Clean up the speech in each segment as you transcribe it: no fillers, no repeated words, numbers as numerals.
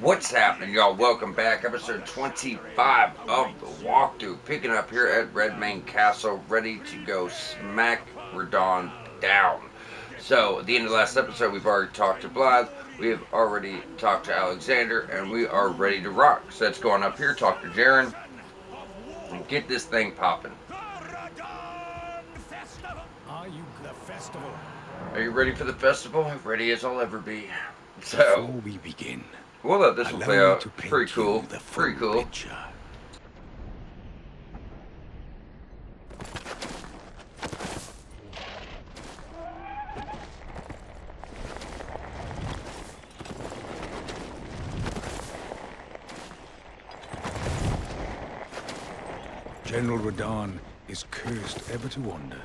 What's happening, y'all? Welcome back. Episode 25 of the walkthrough. Picking up here at Redmane Castle, ready to go smack Radon down. So, at the end of the last episode, we've already talked to Blythe, we have already talked to Alexander, and we are ready to rock. So, let's go on up here, talk to Jaren, and get this thing popping. Are you ready for the festival? Ready as I'll ever be. Before So, we begin, we'll let this one allow play me out. to It's pretty paint cool. you the full Pretty cool. picture. General Radon is cursed ever to wander.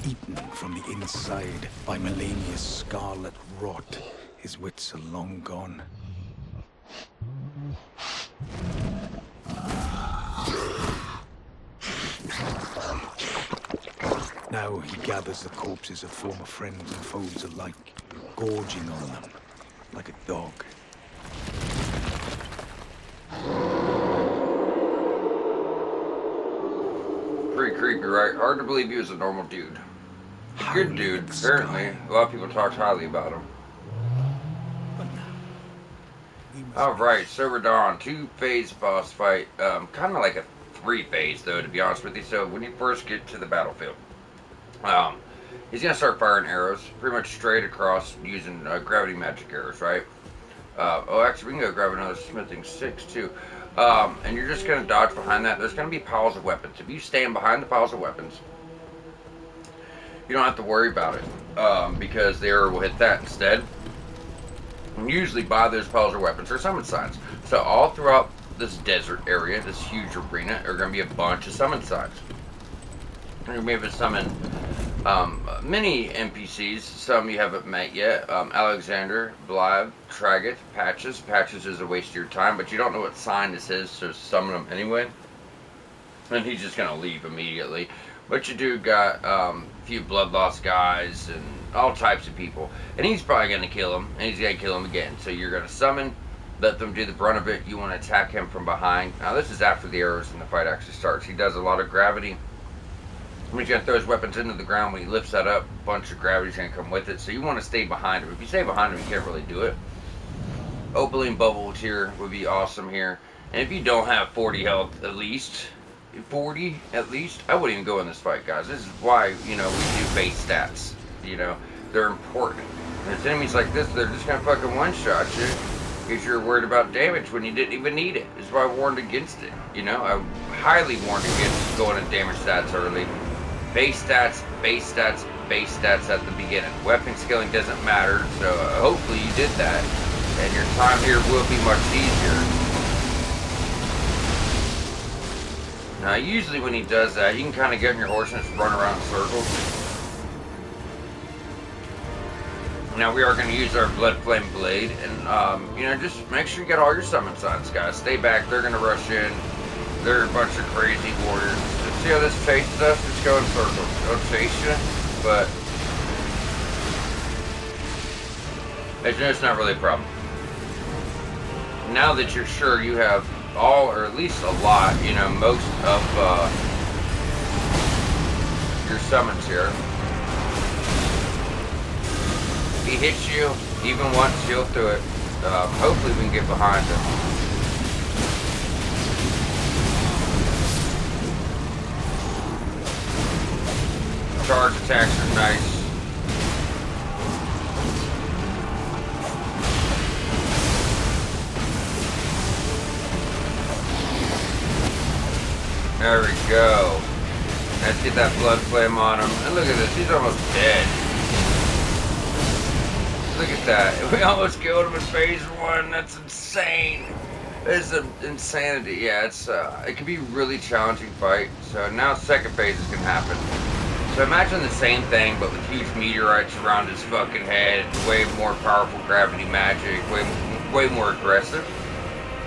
Eaten from the inside by Melania's scarlet rot, his wits are long gone. Now he gathers the corpses of former friends and foes alike, gorging on them like a dog. Pretty creepy, right? Hard to believe he was a normal dude. A good dude, apparently. A lot of people talked highly about him. Alright, Silver Dawn, 2-phase boss fight. Kind of like a 3-phase, though, to be honest with you. So, when you first get to the battlefield, he's going to start firing arrows pretty much straight across using gravity magic arrows, right? Actually, we can go grab another smithing 6, too. And you're just going to dodge behind that. There's going to be piles of weapons. If you stand behind the piles of weapons, you don't have to worry about it, because the arrow will hit that instead. And usually by those piles of weapons are summon signs. So all throughout this desert area, this huge arena, are going to be a bunch of summon signs. You're going to be able to summon many NPCs, some you haven't met yet. Alexander, Blythe, Traggett, Patches. Patches is a waste of your time, but you don't know what sign this is, so summon him anyway. And he's just going to leave immediately. But you do got a few blood loss guys and all types of people. And he's probably going to kill him, and he's going to kill him again. So you're going to summon, let them do the brunt of it. You want to attack him from behind. Now this is after the arrows and the fight actually starts. He does a lot of gravity. When he's going to throw his weapons into the ground, when he lifts that up, a bunch of gravity's going to come with it. So you want to stay behind him. If you stay behind him, you can't really do it. Opening bubbles here would be awesome here. And if you don't have 40 health at least, 40 at least, I wouldn't even go in this fight, guys. This is why, we do base stats. They're important. And it's enemies like this, they're just going to fucking one-shot you if you're worried about damage when you didn't even need it. This is why I warned against it. I highly warned against going to damage stats early. Base stats, base stats, base stats at the beginning. Weapon skilling doesn't matter, so hopefully you did that. And your time here will be much easier. Now, usually when he does that, you can kind of get on your horse and just run around in circles. Now, we are going to use our Blood Flame Blade, and, just make sure you get all your summon signs, guys. Stay back, they're going to rush in. They're a bunch of crazy warriors. See how this chases us? Just go in circles. They'll chase you, but it's not really a problem. Now that you're sure you have all, or at least a lot, most of your summons here. If he hits you, even once, you'll do it. Hopefully we can get behind him. Charge attacks are nice. There we go. Let's get that blood flame on him. And look at this, he's almost dead. Look at that. We almost killed him in phase 1. That's insane. It's insanity. Yeah, it can be a really challenging fight. So now second phase is going to happen. So imagine the same thing, but with huge meteorites around his fucking head, way more powerful gravity magic, way more aggressive.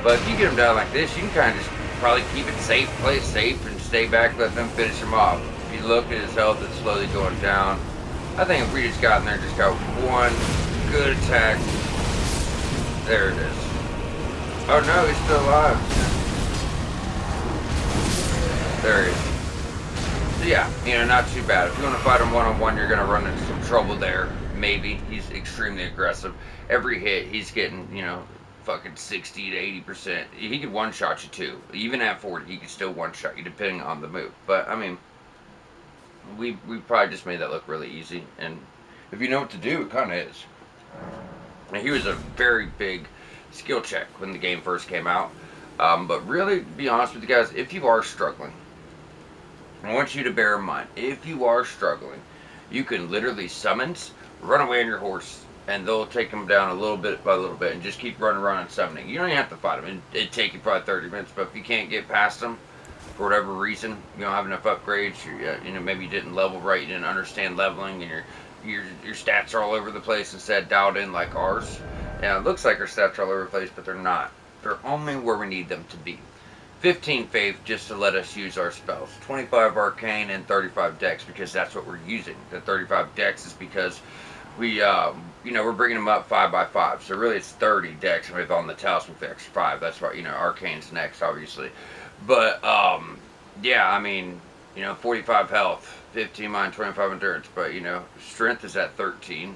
But if you get him down like this, you can kind of just probably keep it safe, play it safe, and stay back, let them finish him off. If you look at his health, it's slowly going down. I think if we just got in there, just got one good attack. There it is. Oh no, he's still alive. There he is. So yeah, you know, not too bad. If you want to fight him one-on-one, you're going to run into some trouble there. Maybe. He's extremely aggressive. Every hit, he's getting, you know, fucking 60 to 80%. He could one-shot you too. Even at 40, he could still one-shot you depending on the move. But, I mean, we probably just made that look really easy. And if you know what to do, it kind of is. And he was a very big skill check when the game first came out. But really, to be honest with you guys, if you are struggling, I want you to bear in mind, if you are struggling, you can literally summons, run away on your horse, and they'll take them down a little bit by little bit, and just keep running around and summoning. You don't even have to fight them. It'd take you probably 30 minutes, but if you can't get past them, for whatever reason, you don't have enough upgrades, you know, maybe you didn't level right, you didn't understand leveling, and your stats are all over the place instead of dialed in like ours. Yeah, it looks like our stats are all over the place, but they're not. They're only where we need them to be. 15 faith just to let us use our spells. 25 arcane and 35 dex because that's what we're using. The 35 dex is because we, you know, we're bringing them up 5 by 5. So really it's 30 dex with on the talisman for extra 5. That's why, you know, arcane's next, obviously. But, yeah, I mean, you know, 45 health, 15 mind, 25 endurance. But, you know, strength is at 13.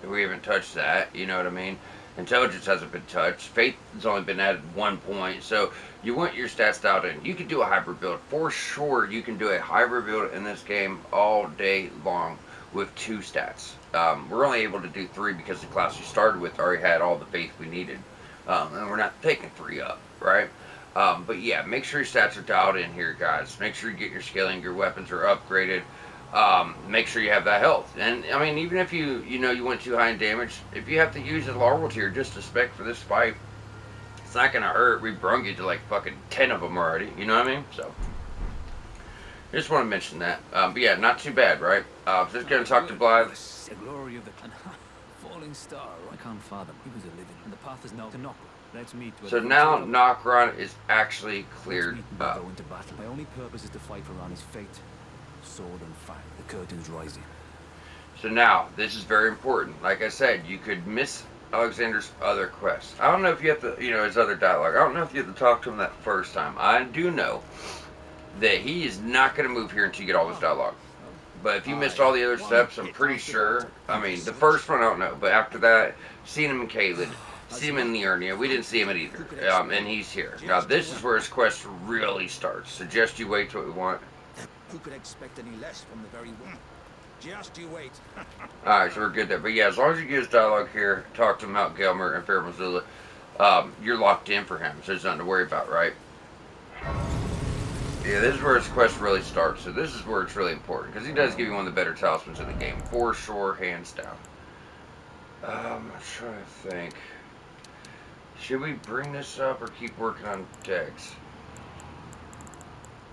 We haven't touched that, you know what I mean? Intelligence hasn't been touched. Faith has only been added 1 point. So you want your stats dialed in. You can do a hybrid build. For sure, you can do a hybrid build in this game all day long with 2 stats. We're only able to do 3 because the class we started with already had all the faith we needed. And we're not taking 3 up, right? But yeah, make sure your stats are dialed in here, guys. Make sure you get your scaling, your weapons are upgraded. Make sure you have that health. And, I mean, even if you know, you went too high in damage, if you have to use a larval tier just to spec for this fight, it's not going to hurt. We brung you to like fucking 10 of them already. You know what I mean? So, I just want to mention that. But yeah, not too bad, right? Just going to talk to Blythe. The glory of the falling star. I can't fathom. He was a living, and the path is now to Nokron. Let's meet. So now Nokron is actually cleared up. Go into battle. My only purpose is to fight for Rani's fate. Sword and fire. The curtain's rising. So now, this is very important. Like I said, you could miss Alexander's other quest. I don't know if you have to, you know, his other dialogue. I don't know if you have to talk to him that first time. I do know that he is not going to move here until you get all his dialogue. But if you missed all the other steps, I'm pretty sure. I mean, the first one I don't know, but after that, seeing him in Caelid, see him in the Urnia. We didn't see him at either, and he's here. Now this is where his quest really starts. Suggest you wait till we want. Who could expect any less from the very one? Just you wait. Alright, so we're good there. But yeah, as long as you get his dialogue here, talk to Mount Gelmer and Fair Missoula, you're locked in for him, so there's nothing to worry about, right? Yeah, this is where his quest really starts. So this is where it's really important, because he does give you one of the better talismans in the game, for sure, hands down. I'm trying to think. Should we bring this up or keep working on Dex?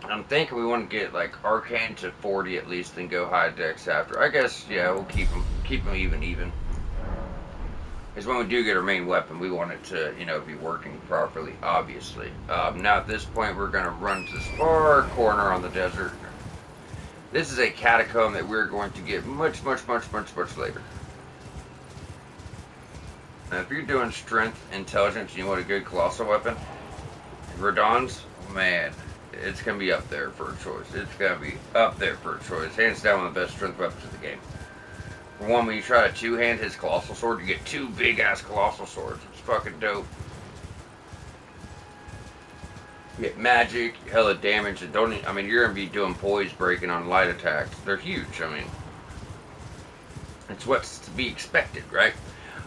I'm thinking we want to get like Arcane to 40 at least, and go high Dex after. I guess, yeah, we'll keep them even. Because when we do get our main weapon, we want it to, you know, be working properly, obviously. Now at this point, we're going to run to this far corner on the desert. This is a catacomb that we're going to get much later. Now, if you're doing strength, intelligence, and you want a good colossal weapon, Radon's, man, it's going to be up there for a choice. It's going to be up there for a choice. Hands down, one of the best strength weapons in the game. For one, when you try to two-hand his colossal sword, you get 2 big-ass colossal swords. It's fucking dope. You get magic, hella damage, and don't. I mean, you're going to be doing poise breaking on light attacks. They're huge. I mean, it's what's to be expected, right?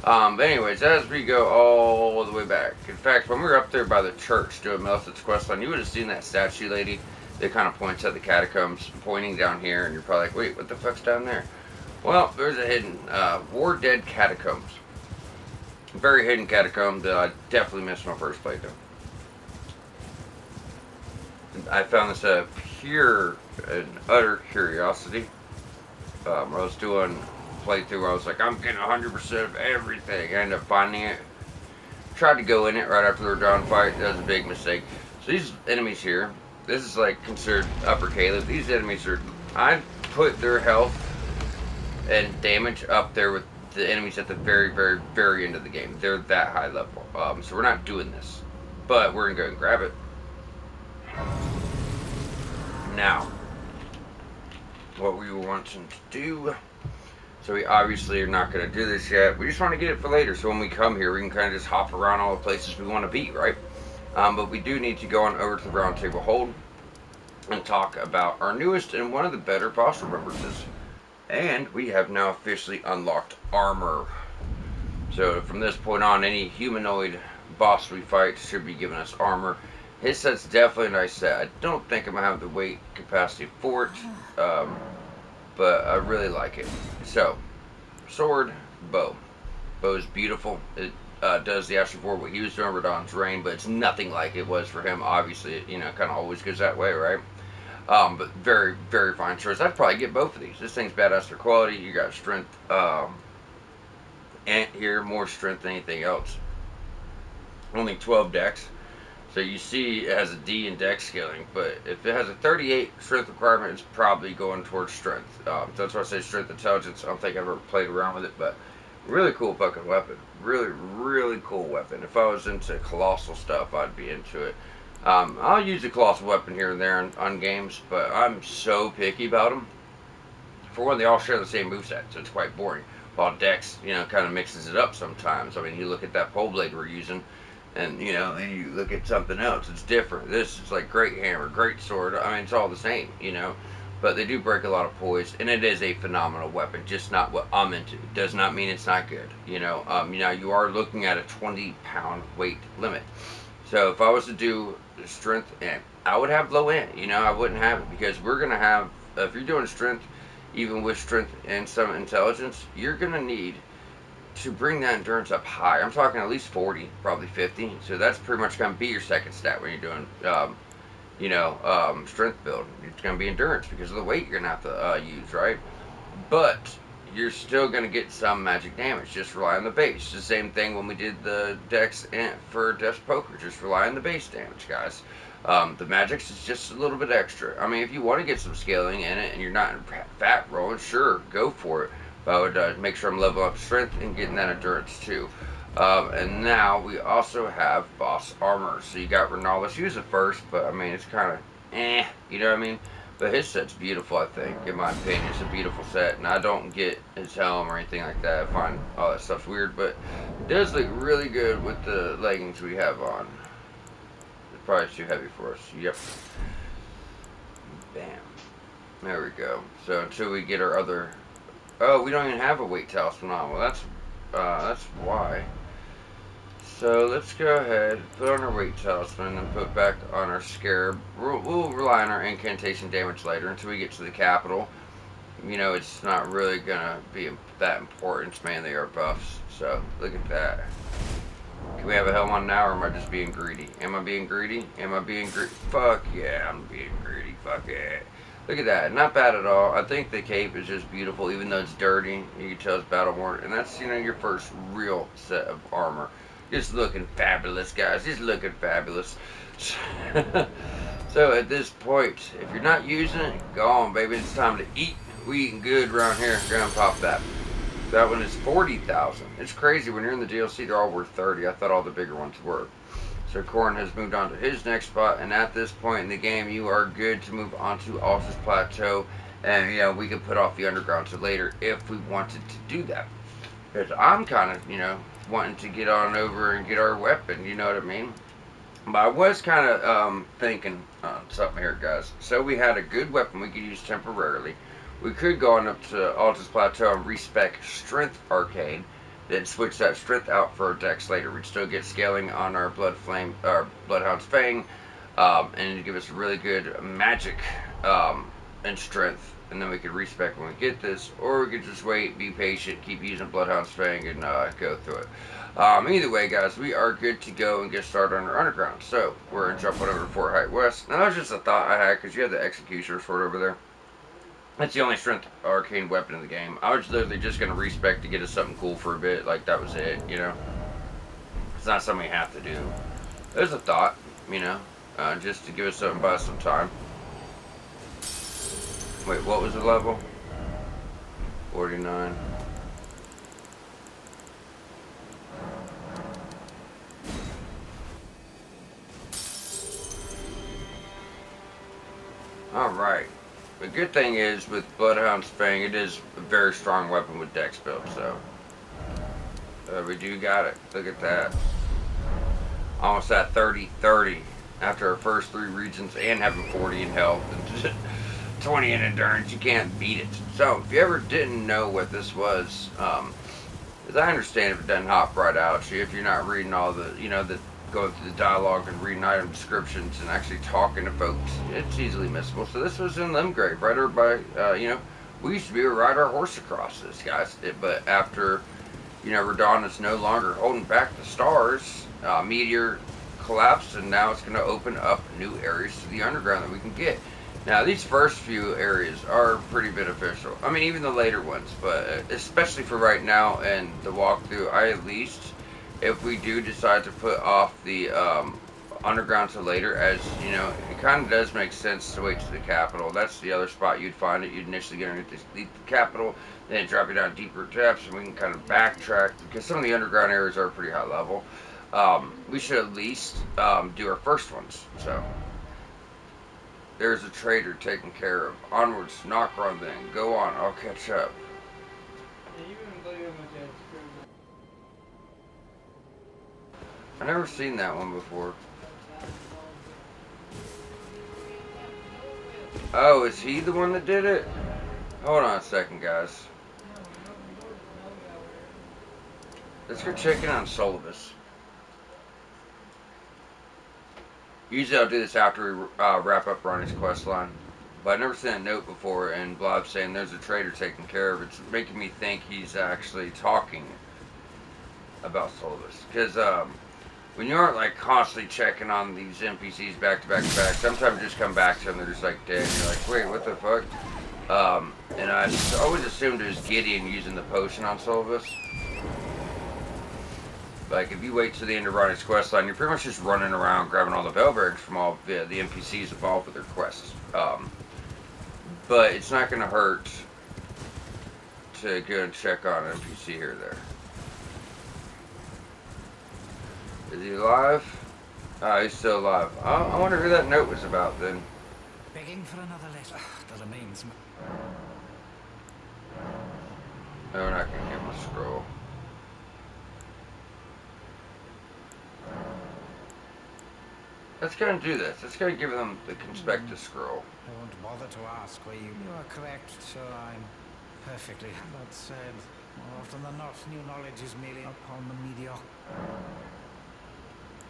But anyways, as we go all the way back. In fact, when we were up there by the church doing Melfit's questline, you would have seen that statue lady that kind of points at the catacombs, pointing down here, and you're probably like, wait, what the fuck's down there? Well, there's a hidden War Dead catacombs. A very hidden catacomb that I definitely missed my first playthrough. I found this a pure and utter curiosity. I was doing playthrough where I was like, I'm getting 100% of everything. I ended up finding it. Tried to go in it right after the Radon fight. That was a big mistake. So these enemies here, this is like considered Upper Caleb. These enemies are, I put their health and damage up there with the enemies at the very, very, very end of the game. They're that high level. So we're not doing this, but we're gonna go and grab it now. What we were wanting to do. So we obviously are not going to do this yet. We just want to get it for later, so when we come here, we can kind of just hop around all the places we want to be, right? But we do need to go on over to the Round Table Hold and talk about our newest and one of the better boss remembrances. And we have now officially unlocked armor. So from this point on, any humanoid boss we fight should be giving us armor. His set's definitely a nice set. I don't think I'm going to have the weight capacity for it, but I really like it. So, sword, bow. Bow is beautiful. It does the Astro 4 what he was doing Radahn's Reign, but it's nothing like it was for him. Obviously, it, kind of always goes that way, right? But very, very fine choice. I'd probably get both of these. This thing's badass for quality. You got strength, and here, more strength than anything else. Only 12 dex. So you see it has a D in dex scaling, but if it has a 38 strength requirement, it's probably going towards strength. That's why I say strength intelligence. I don't think I've ever played around with it, but really cool fucking weapon. Really, really cool weapon. If I was into colossal stuff, I'd be into it. I'll use a colossal weapon here and there on games, but I'm so picky about them. For one, they all share the same moveset, so it's quite boring. While Dex, kind of mixes it up sometimes. I mean, you look at that pole blade we're using, and and you look at something else, it's different. This is like great hammer, great sword. I mean, it's all the same, but they do break a lot of poise, and it is a phenomenal weapon, just not what I'm into. Does not mean it's not good. You are looking at a 20-pound weight limit. So if I was to do strength, I would have low end. I wouldn't have it, because we're gonna have, if you're doing strength, even with strength and some intelligence, you're gonna need to bring that endurance up high. I'm talking at least 40, probably 50. So that's pretty much going to be your second stat when you're doing, strength build. It's going to be endurance because of the weight you're going to have to use, right? But you're still going to get some magic damage. Just rely on the base. The same thing when we did the Dex for Death's Poker. Just rely on the base damage, guys. The magics is just a little bit extra. I mean, if you want to get some scaling in it and you're not fat rolling, sure, go for it. But I would make sure I'm leveling up strength and getting that endurance too. And now we also have boss armor. So you got Ronaldus. Use it first, but I mean, it's kind of you know what I mean? But his set's beautiful, I think, in my opinion. It's a beautiful set, and I don't get his helm or anything like that. I find all that stuff's weird, but it does look really good with the leggings we have on. It's probably too heavy for us. Yep. Bam. There we go. So until we get our other... Oh, we don't even have a weight talisman on. Well, that's why. So let's go ahead, put on our weight talisman, and put back on our scarab. We'll rely on our incantation damage later until we get to the capital. It's not really gonna be that important. It's mainly our buffs. So look at that. Can we have a helm on now, or am I just being greedy? Am I being greedy? Am I being greedy? Fuck yeah, I'm being greedy. Fuck yeah. Look at that. Not bad at all. I think the cape is just beautiful, even though it's dirty. You can tell it's battle worn. And that's, your first real set of armor. Just looking fabulous, guys. Just looking fabulous. So at this point, if you're not using it, go on, baby. It's time to eat. We eating good around here. Go and pop that. That one is 40,000. It's crazy. When you're in the DLC, they're all worth 30. I thought all the bigger ones were. So Corrin has moved on to his next spot, and at this point in the game, you are good to move on to Altus Plateau, and we can put off the underground to later if we wanted to do that. Because I'm kind of, wanting to get on over and get our weapon, you know what I mean? But I was kind of thinking something here, guys. So we had a good weapon we could use temporarily. We could go on up to Altus Plateau and respec Strength Arcane, then switch that strength out for our dex later. We'd still get scaling on our Bloodhound's Fang, and it'd give us really good magic and strength. And then we could respec when we get this, or we could just wait, be patient, keep using Bloodhound's Fang, and go through it. Either way, guys, we are good to go and get started on our underground. So we're gonna jump on over to Fort Height West. Now that was just a thought I had, because you have the Executioner sword over there. That's the only strength arcane weapon in the game. I was literally just going to respec to get us something cool for a bit. Like, that was it, It's not something we have to do. There's a thought, just to give us something by some time. Wait, what was the level? 49. Alright. The good thing is, with Bloodhound's Fang, it is a very strong weapon with dex build, so... we do got it. Look at that. Almost at 30-30 after our first 3 regions and having 40 in health and 20 in endurance. You can't beat it. So, if you ever didn't know what this was, as I understand, if it doesn't hop right out you, if you're not reading all the, going through the dialogue and reading item descriptions and actually talking to folks, it's easily missable. So this was in Limgrave, right over by, we used to be able to ride our horse across this, guys. But after, Radon is no longer holding back the stars, Meteor collapsed, and now it's going to open up new areas to the underground that we can get. Now, these first few areas are pretty beneficial. I mean, even the later ones, but especially for right now and the walkthrough, at least, if we do decide to put off the underground to later, as, it kind of does make sense to wait to the capital. That's the other spot you'd find it. You'd initially get underneath the capital, then drop you down deeper depths, and we can kind of backtrack, because some of the underground areas are pretty high level. We should at least do our first ones, so... There's a trader taken care of. Onwards, nokron then. Go on, I'll catch up. I've never seen that one before. Oh, is he the one that did it? Hold on a second, guys. Let's go check in on Solibus. Usually I'll do this after we wrap up Ronnie's quest line. But I've never seen a note before, and Blob's saying there's a trader taking care of it. It's making me think he's actually talking about Solibus. Because when you aren't like constantly checking on these NPCs back to back to back, sometimes you just come back to them, they're just like dead. And you're like, wait, what the fuck? And I always assumed it was Gideon using the potion on Solibus. Like, if you wait to the end of Ronnie's quest line, you're pretty much just running around grabbing all the Velbergs from all the NPCs involved with their quests. But it's not going to hurt to go and check on an NPC here or there. Is he alive? He's still alive. I wonder who that note was about then. Begging for another letter. The remains. No, we're not going to give him a scroll. Let's go and do this. Let's go and give them the conspectus scroll. I won't bother to ask where you are correct, sir. I'm perfectly. That said, more often than not, new knowledge is merely upon the mediocre.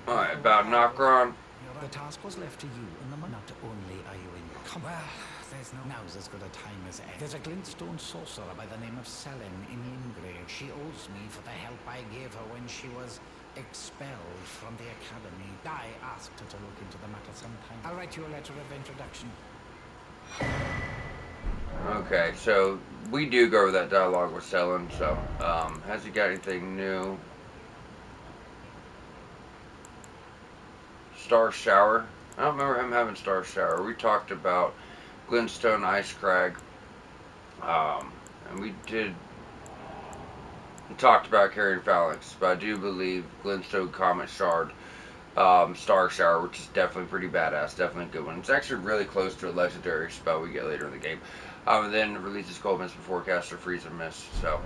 Alright, about Nokron. The task was left to you, and not only are you in. Well, there's no. Now's as good a time as ever. There's a glintstone sorcerer by the name of Selene in Limgrave. She owes me for the help I gave her when she was expelled from the academy. I asked her to look into the matter sometime. I'll write you a letter of introduction. Okay, so we do go over that dialogue with Selene, so has he got anything new? Star Shower. I don't remember him having Star Shower. We talked about Glintstone Ice Crag. And we talked about carrying Phalanx, but I do believe Glintstone Comet Shard, Star Shower, which is definitely pretty badass, definitely a good one. It's actually really close to a legendary spell we get later in the game. And then releases Cold Mist before Caster Freeze and Mist, so,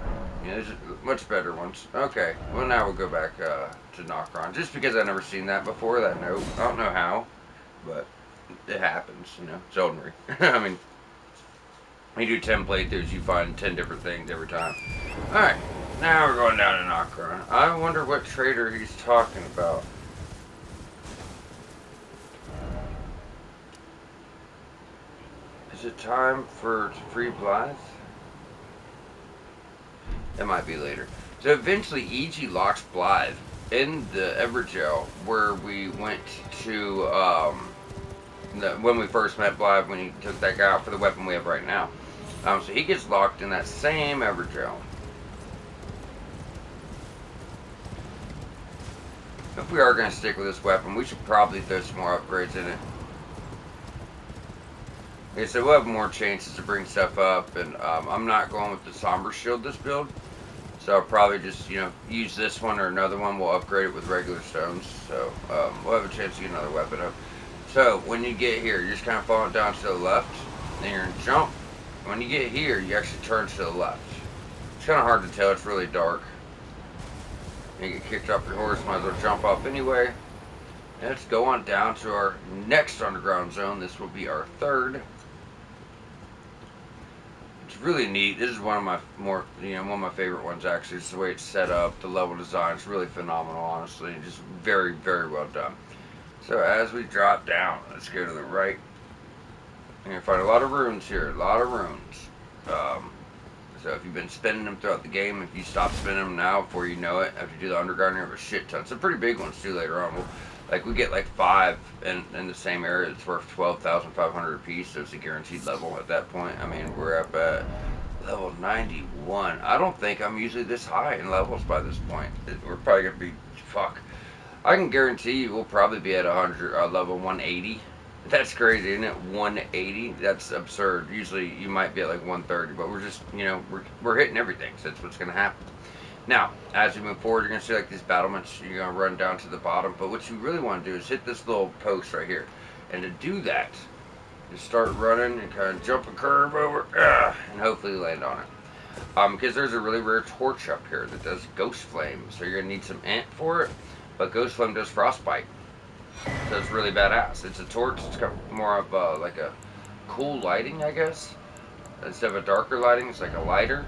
there's much better ones. Okay, well now we'll go back to Nokron, just because I've never seen that before, that note. I don't know how, but it happens, it's Elden Ring. I mean, you do 10 playthroughs, you find 10 different things every time. Alright. Now we're going down to Nokron. I wonder what trader he's talking about. Is it time for free Blythe? That might be later. So eventually EG locks Blythe in the Everjail where we went to when we first met Blythe, when he took that guy out for the weapon we have right now. So he gets locked in that same Everjail. If we are going to stick with this weapon, we should probably throw some more upgrades in it. Okay, so we'll have more chances to bring stuff up, and I'm not going with the Somber Shield this build. So I'll probably just, use this one or another one. We'll upgrade it with regular stones. So we'll have a chance to get another weapon up. So when you get here, you're just kind of falling down to the left. Then you're going to jump. When you get here, you actually turn to the left. It's kind of hard to tell. It's really dark. You get kicked off your horse. Might as well jump off anyway. And let's go on down to our next underground zone. This will be our third. It's really neat. This is one of my one of my favorite ones actually. It's the way it's set up, the level design is really phenomenal, honestly. Just very, very well done. So as we drop down, let's go to the right. You're gonna find a lot of runes here, a lot of runes. So if you've been spinning them throughout the game, if you stop spinning them now before you know it, after you do the underground, you have a shit ton. Some pretty big ones too later on. We get like 5 in the same area. It's worth 12,500 a piece, so it's a guaranteed level at that point. I mean, we're up at level 91. I don't think I'm usually this high in levels by this point. We're probably gonna be I can guarantee you we'll probably be at 100, level 180. That's crazy, isn't it? 180. That's absurd. Usually you might be at like 130, but we're just we're hitting everything. So that's what's gonna happen. Now, as you move forward, you're going to see like these battlements. You're going to run down to the bottom. But what you really want to do is hit this little post right here. And to do that, you start running and kind of jump a curve over and hopefully land on it. Because there's a really rare torch up here that does Ghost Flame. So you're going to need some ant for it. But Ghost Flame does Frostbite. So it's really badass. It's a torch. It's got more of like a cool lighting, I guess. Instead of a darker lighting, it's like a lighter.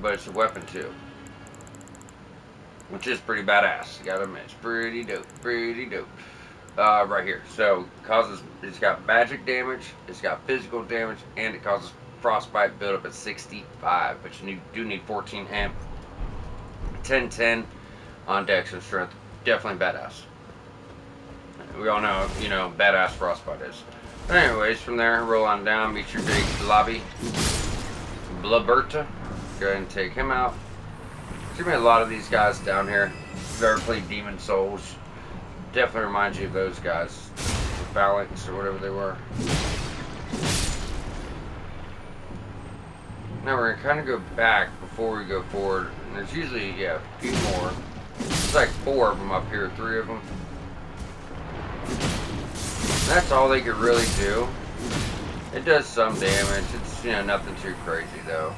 But it's a weapon too, which is pretty badass. You gotta admit, it's pretty dope, right here. So it's got magic damage, it's got physical damage, and it causes frostbite build up at 65. But you do need 14 amp, 10 on dex and strength. Definitely badass. We all know, badass frostbite is. But anyways, from there, roll on down, meet your big lobby, Blaberta. Go ahead and take him out. There's gonna be a lot of these guys down here. If you've ever played Demon Souls, definitely reminds you of those guys. The Phalanx or whatever they were. Now we're gonna kind of go back before we go forward. And there's usually, a few more. There's like 4 of them up here, 3 of them. And that's all they could really do. It does some damage. It's, nothing too crazy though.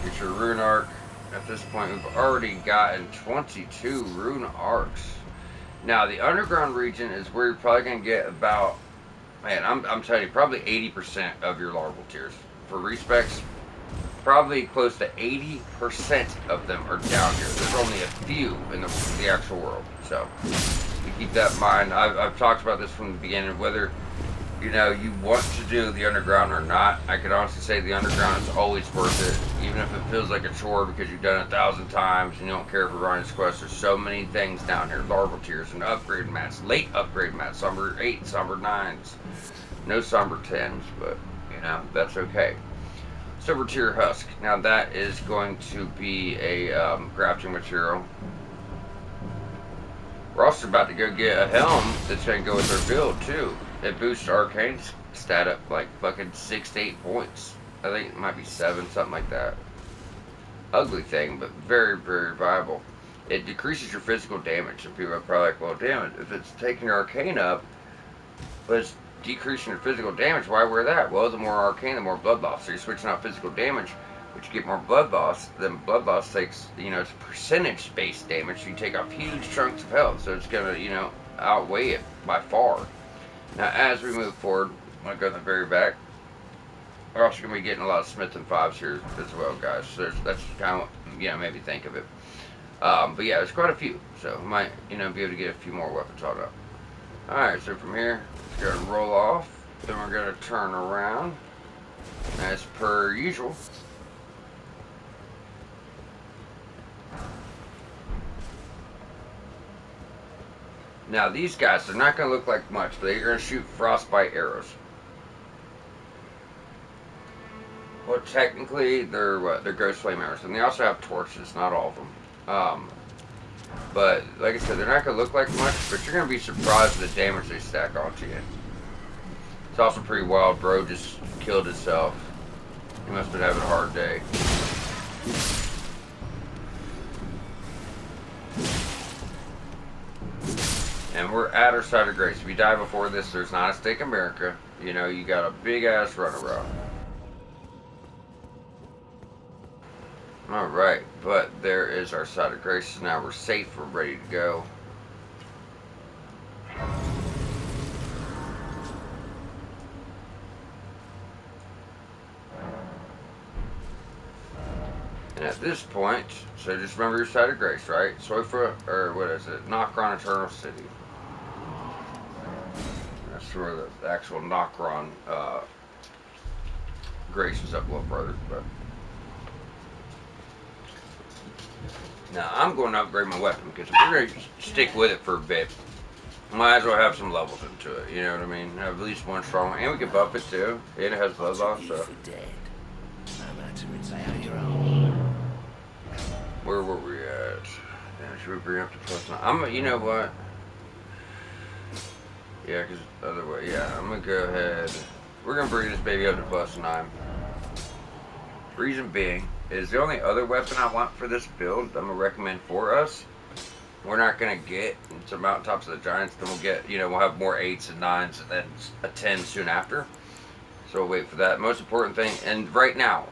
Get your rune arc. At this point, we've already gotten 22 rune arcs. Now, the underground region is where you're probably going to get about, I'm telling you, probably 80% of your larval tiers. For respecs, probably close to 80% of them are down here. There's only a few in the actual world. So, you keep that in mind. I've talked about this from the beginning, whether you want to do the underground or not. I can honestly say the underground is always worth it, even if it feels like a chore because you've done it 1,000 times and you don't care for running quests. There's so many things down here, larval tiers and upgrade mats, late upgrade mats, Somber 8, Somber 9s, no Somber 10s, but that's okay. Silver tier husk. Now that is going to be a crafting material. We're also about to go get a helm that's going to go with our build too. It boosts arcane stat up like fucking 6 to 8 points. I think it might be 7, something like that. Ugly thing, but very, very viable. It decreases your physical damage. And people are probably like, well, damn it, if it's taking your arcane up, but it's decreasing your physical damage, why wear that? Well, the more arcane, the more blood loss. So you're switching out physical damage, but you get more blood loss. Then blood loss takes, it's percentage-based damage. So you take off huge chunks of health. So it's going to, outweigh it by far. Now, as we move forward, I'm going to go to the very back. We're also going to be getting a lot of Smith and 5s here as well, guys. So that's kind of, maybe think of it. But yeah, there's quite a few. So we might, be able to get a few more weapons on up. Alright, so from here, let's go and roll off. Then we're going to turn around, as per usual. Now these guys, they're not going to look like much, but they're going to shoot frostbite arrows. Well, technically, they're what? They're ghost flame arrows, and they also have torches. Not all of them. But like I said, they're not going to look like much, but you're going to be surprised at the damage they stack onto you. It's also pretty wild, bro. Just killed himself. He must have been having a hard day. And we're at our side of grace. If you die before this, there's not a stake America. You know, you got a big ass runaround. Alright, but there is our side of grace. Now we're safe, we're ready to go. And at this point, so just remember your side of grace, right? Soifra, or what is it? Nokron Eternal City. That's where the actual Nokron grace is up, little brother. But now I'm going to upgrade my weapon because if we're going to stick with it for a bit, might as well have some levels into it. You know what I mean? Have at least one strong one, and we can buff it too. And it has blood loss, so. Where were we at? Yeah, should we bring up to +9? You know what? Yeah, because other way. Yeah, I'm gonna go ahead. We're gonna bring this baby up to +9. Reason being is the only other weapon I want for this build. I'm gonna recommend for us. We're not gonna get to Mountaintops of the Giants. Then we'll get, you know, we'll have more 8s and 9s and then a 10 soon after. So we'll wait for that. Most important thing, and right now,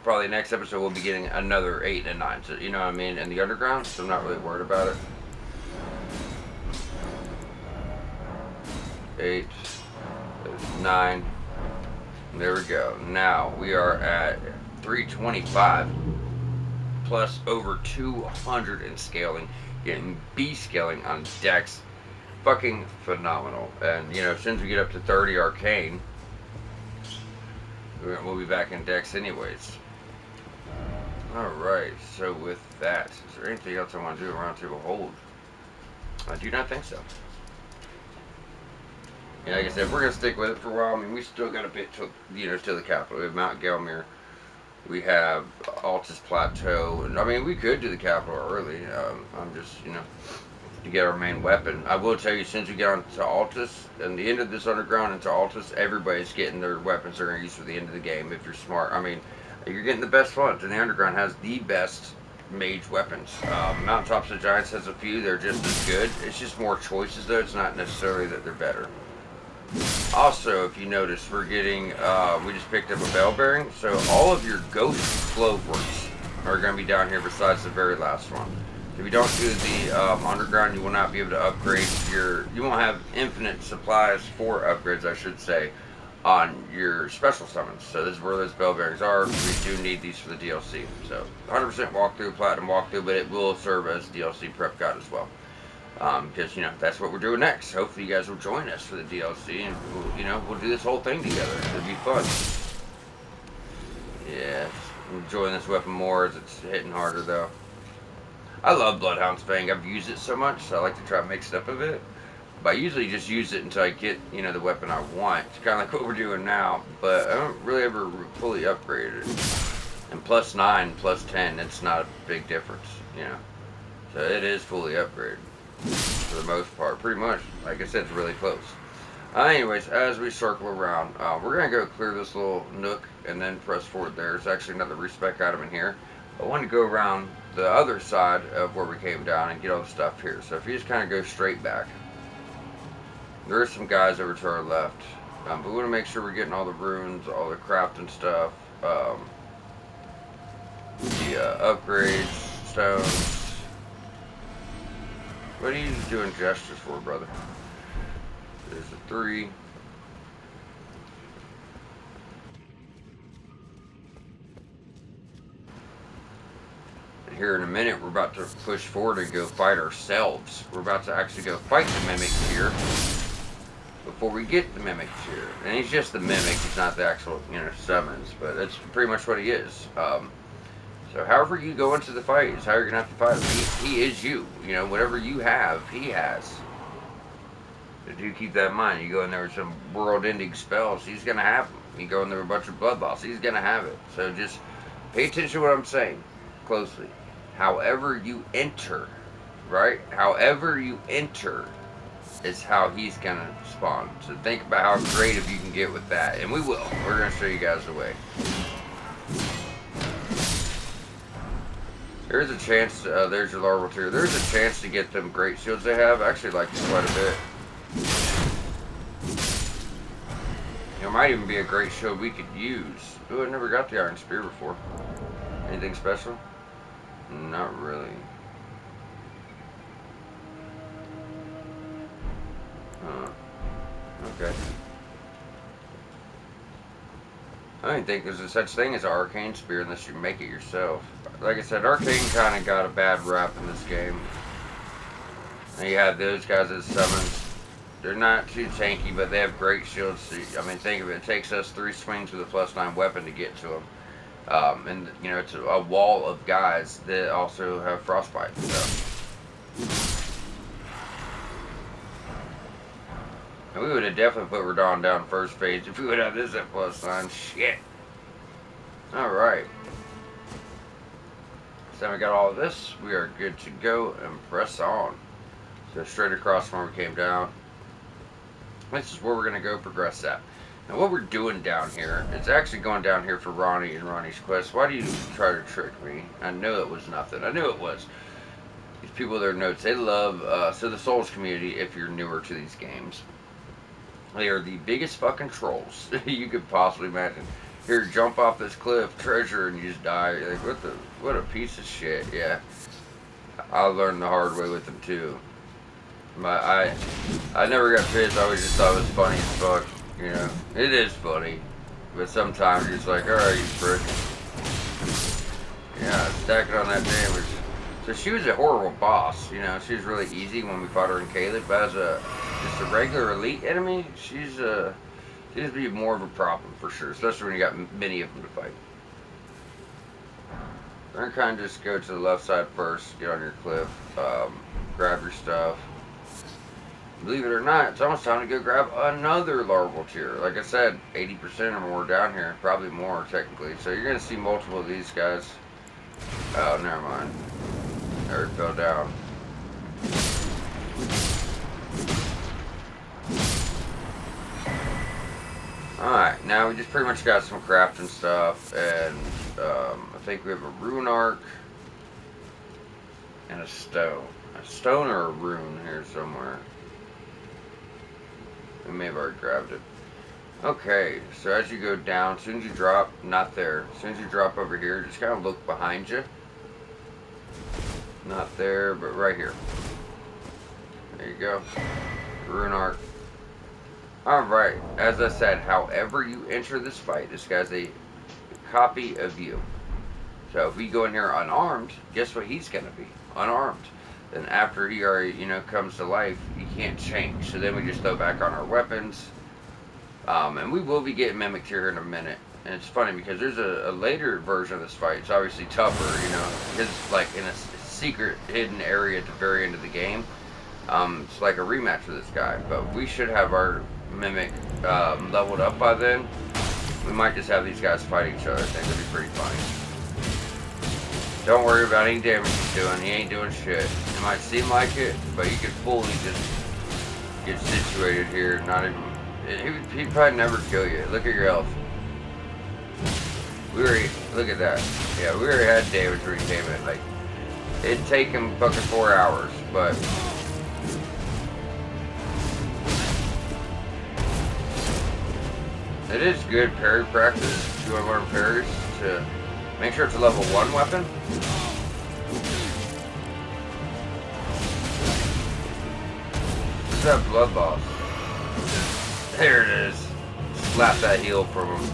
probably next episode we'll be getting another 8 and 9. So you know what I mean, in the underground. So I'm not really worried about it. 8, 9. There we go. Now we are at 325 plus over 200 in scaling, getting B scaling on Dex. Fucking phenomenal. And you know, as soon as we get up to 30 arcane, we'll be back in Dex anyways. Alright, so with that, is there anything else I want to do around table hold? I do not think so. Yeah, like I said, we're gonna stick with it for a while. I mean, we still got a bit to, you know, to the capital. We have Mount Gelmir, we have Altus Plateau, and I mean, we could do the capital early. I'm just, you know, to get our main weapon. I will tell you, since we get on to Altus and the end of this underground into Altus, everybody's getting their weapons they're gonna use for the end of the game. If you're smart, I mean, you're getting the best ones, and the underground has the best mage weapons. Mountaintops of Giants has a few. They're just as good. It's just more choices, though. It's not necessarily that they're better. Also, if you notice, we're getting, we just picked up a bell bearing, so all of your ghost clovers are going to be down here besides the very last one. If you don't do the underground, you will not be able to upgrade you won't have infinite supplies for upgrades, I should say, on your special summons. So this is where those bell bearings are. We do need these for the DLC. So 100% walkthrough, platinum walkthrough, but it will serve as DLC prep guide as well. Because, you know, that's what we're doing next. Hopefully you guys will join us for the DLC, and we'll, you know, we'll do this whole thing together. It'll be fun. Yeah, I'm enjoying this weapon more as it's hitting harder, though. I love Bloodhound's Fang. I've used it so much, so I like to try to mix it up a bit. But I usually just use it until I get, you know, the weapon I want. It's kind of like what we're doing now, but I don't really ever fully upgrade it. And +9, +10, it's not a big difference, you know. So it is fully upgraded. For the most part, pretty much, like I said, it's really close. Anyways, as we circle around, we're going to go clear this little nook and then press forward. There's actually another respec item in here. I want to go around the other side of where we came down and get all the stuff here. So if you just kind of go straight back, there are some guys over to our left, but we want to make sure we're getting all the runes, all the crafting stuff, the upgrades, stones. What are you doing gestures for, brother? There's a 3. And here in a minute, we're about to push forward and go fight ourselves. We're about to actually go fight the mimic here before we get the mimic here. And he's just the mimic. He's not the actual, you know, summons, but that's pretty much what he is. So however you go into the fight is how you're going to have to fight him. He is you. You know, whatever you have, he has. So do keep that in mind. You go in there with some world-ending spells, he's going to have them. You go in there with a bunch of blood loss, he's going to have it. So just pay attention to what I'm saying closely. However you enter, right? However you enter is how he's gonna spawn. So think about how creative you can get with that, and we will. We're gonna show you guys the way. There's a chance. There's your larval tier. There's a chance to get them great shields they have. I actually like this quite a bit. It might even be a great shield we could use. Ooh, I never got the iron spear before. Anything special? Not really. Okay. I don't think there's a such thing as an arcane spear unless you make it yourself. Like I said, arcane kind of got a bad rap in this game. And you have those guys as summons. They're not too tanky, but they have great shields. I mean, think of it. It takes us 3 swings with a +9 weapon to get to them. And, you know, it's a wall of guys that also have frostbite. So. And we would have definitely put Radon down first phase if we would have this at +9. Shit. Alright. So we got all of this. We are good to go and press on. So straight across from where we came down. This is where we're going to go progress at. Now what we're doing down here, it's actually going down here for Ronnie and Ronnie's quest. Why do you try to trick me? I knew it was nothing. I knew it was. These people with their notes, they love, so the Souls community, if you're newer to these games, they are the biggest fucking trolls you could possibly imagine. Here, jump off this cliff, treasure, and you just die. You're like, what a piece of shit. Yeah. I learned the hard way with them too. I never got pissed. I always just thought it was funny as fuck. You know, it is funny, but sometimes you're just like, alright, you prick. Yeah, stacking on that damage. So she was a horrible boss. You know, she was really easy when we fought her in Caleb. But as just a regular elite enemy, she's be more of a problem for sure, especially when you got many of them to fight. We're gonna kind of just go to the left side first, get on your cliff, grab your stuff. Believe it or not, it's almost time to go grab another larval tier. Like I said, 80% or more down here, probably more technically. So you're gonna see multiple of these guys. Oh, never mind. There, it fell down. Alright, now we just pretty much got some crafting stuff, and I think we have a rune arc and a stone. A stone or a rune here somewhere. We may have already grabbed it. Okay, so as you go down, as soon as you drop, not there. As soon as you drop over here, just kind of look behind you. Not there, but right here. There you go. Rune arc. Alright, as I said, however you enter this fight, this guy's a copy of you. So if we go in here unarmed, guess what he's going to be? Unarmed. Then after he already, you know, comes to life, he can't change. So then we just throw back on our weapons. And we will be getting mimicked here in a minute. And it's funny because there's a later version of this fight. It's obviously tougher, you know, because it's like in a secret hidden area at the very end of the game. It's like a rematch for this guy. But we should have our mimic leveled up by then. We might just have these guys fight each other. I think it'd be pretty funny. Don't worry about any damage he's doing. He ain't doing shit. It might seem like it, but you could fully just get situated here. Not even. He'd probably never kill you. Look at your health. We already. Look at that. Yeah, we already had damage when he came in. Like, it'd take him fucking 4 hours, but. It is good parry practice if you want to learn parries to make sure it's a level 1 weapon. What's that blood boss? There it is. Slap that heal from him.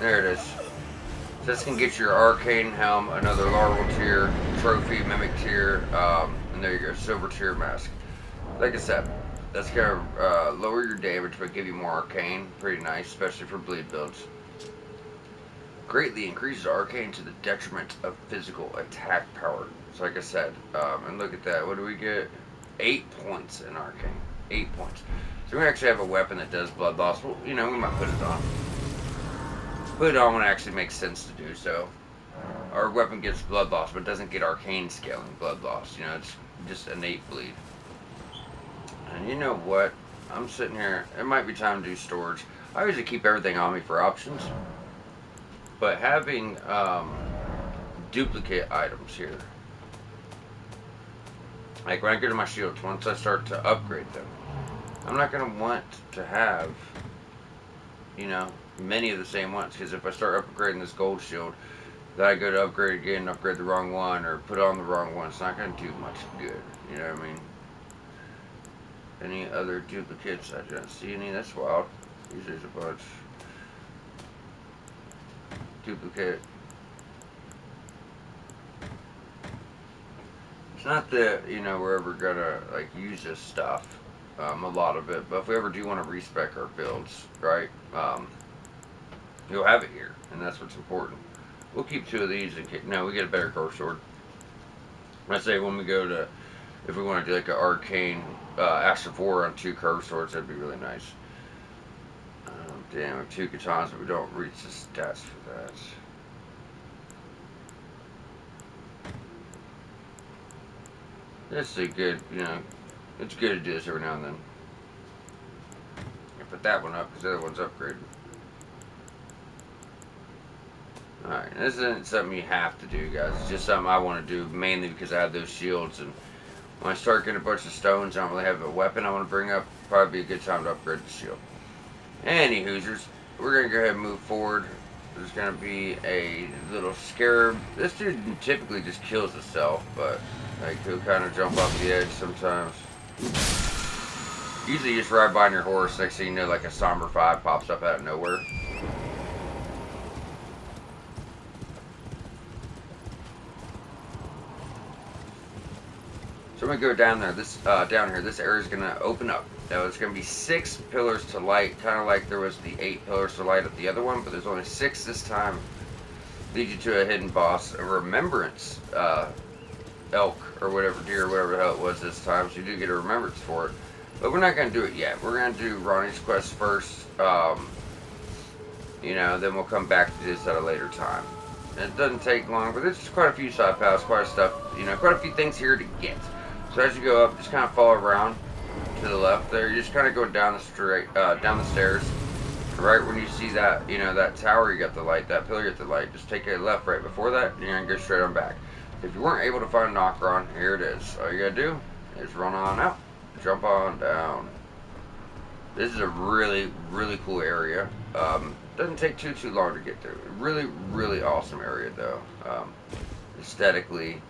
There it is. So this can get your arcane helm, another larval tier, trophy, mimic tier, and there you go, silver tier mask. Like I said, That's gonna lower your damage but give you more arcane. Pretty nice, especially for bleed builds. Greatly increases arcane to the detriment of physical attack power. So like I said, and look at that. What do we get? 8 points in arcane. 8 points. So we actually have a weapon that does blood loss. Well, you know, we might put it on. Put it on when it actually makes sense to do so. Our weapon gets blood loss, but doesn't get arcane scaling blood loss. You know, it's just innate bleed. And you know what? I'm sitting here. It might be time to do storage. I usually keep everything on me for options. But having duplicate items here. Like when I get to my shields, once I start to upgrade them, I'm not going to want to have, you know, many of the same ones. Because if I start upgrading this gold shield, then I go to upgrade again, upgrade the wrong one, or put on the wrong one, it's not going to do much good. You know what I mean? Any other duplicates? I don't see any. That's wild. Usually there's a bunch. Duplicate. It's not that, you know, we're ever gonna like use this stuff, a lot of it, but if we ever do want to respec our builds, right, you'll have it here, and that's what's important. We'll keep 2 of these in case. No, we get a better curve sword. I say when we go to, if we want to do like an arcane Action 4 on 2 curve swords, that'd be really nice. Damn, we have 2 katanas, but we don't reach the stats for that. This is a good, you know, it's good to do this every now and then. I put that one up because the other one's upgraded. Alright, this isn't something you have to do, guys. It's just something I want to do mainly because I have those shields. And when I start getting a bunch of stones, I don't really have a weapon I want to bring up. Probably be a good time to upgrade the shield. Any Hoosiers, we're going to go ahead and move forward. There's going to be a little scarab. This dude typically just kills himself, but like he'll kind of jump off the edge sometimes. Usually you just ride by on your horse, next thing you know, like a somber 5 pops up out of nowhere. So I'm going to go down there. This down here, this area is going to open up. Now there's going to be 6 pillars to light, kind of like there was the 8 pillars to light at the other one, but there's only 6 this time. Lead you to a hidden boss, a remembrance elk or whatever, deer, whatever the hell it was this time. So you do get a remembrance for it, but we're not going to do it yet. We're going to do Ronnie's quest first. You know, then we'll come back to this at a later time. And it doesn't take long, but there's quite a few side paths, quite a stuff. You know, quite a few things here to get. So as you go up, just kind of follow around to the left there. You're just kind of going down the stairs. Right when you see that, you know, that tower, you got the light, that pillar, you got the light. Just take a left right before that, and you're gonna go straight on back. If you weren't able to find a nokron, here it is. All you gotta do is run on out, jump on down. This is a really, really cool area. Doesn't take too long to get there. Really, really awesome area though. Aesthetically,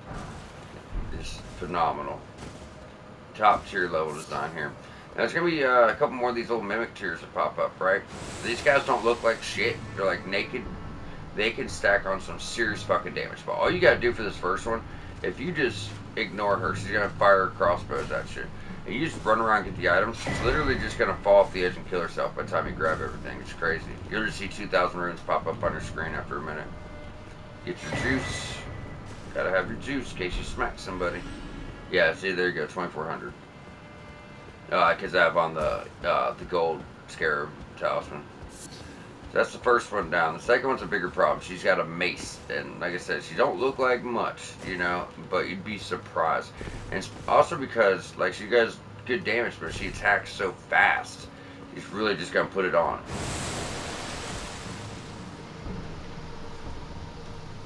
it's phenomenal. Top tier level design here. Now there's gonna be a couple more of these little mimic tiers that pop up, right? These guys don't look like shit. They're like naked. They can stack on some serious fucking damage. But all you gotta do for this first one, if you just ignore her, she's gonna fire crossbows at shit. And you just run around and get the items, she's literally just gonna fall off the edge and kill herself by the time you grab everything. It's crazy. You'll just see 2,000 runes pop up on your screen after a minute. Get your juice. Gotta have your juice in case you smack somebody. Yeah, see, there you go, 2,400. Because I have on the gold scarab talisman. So that's the first one down. The second one's a bigger problem. She's got a mace, and like I said, she don't look like much, you know, but you'd be surprised. And it's also because, like, she does good damage, but she attacks so fast. She's really just gonna put it on.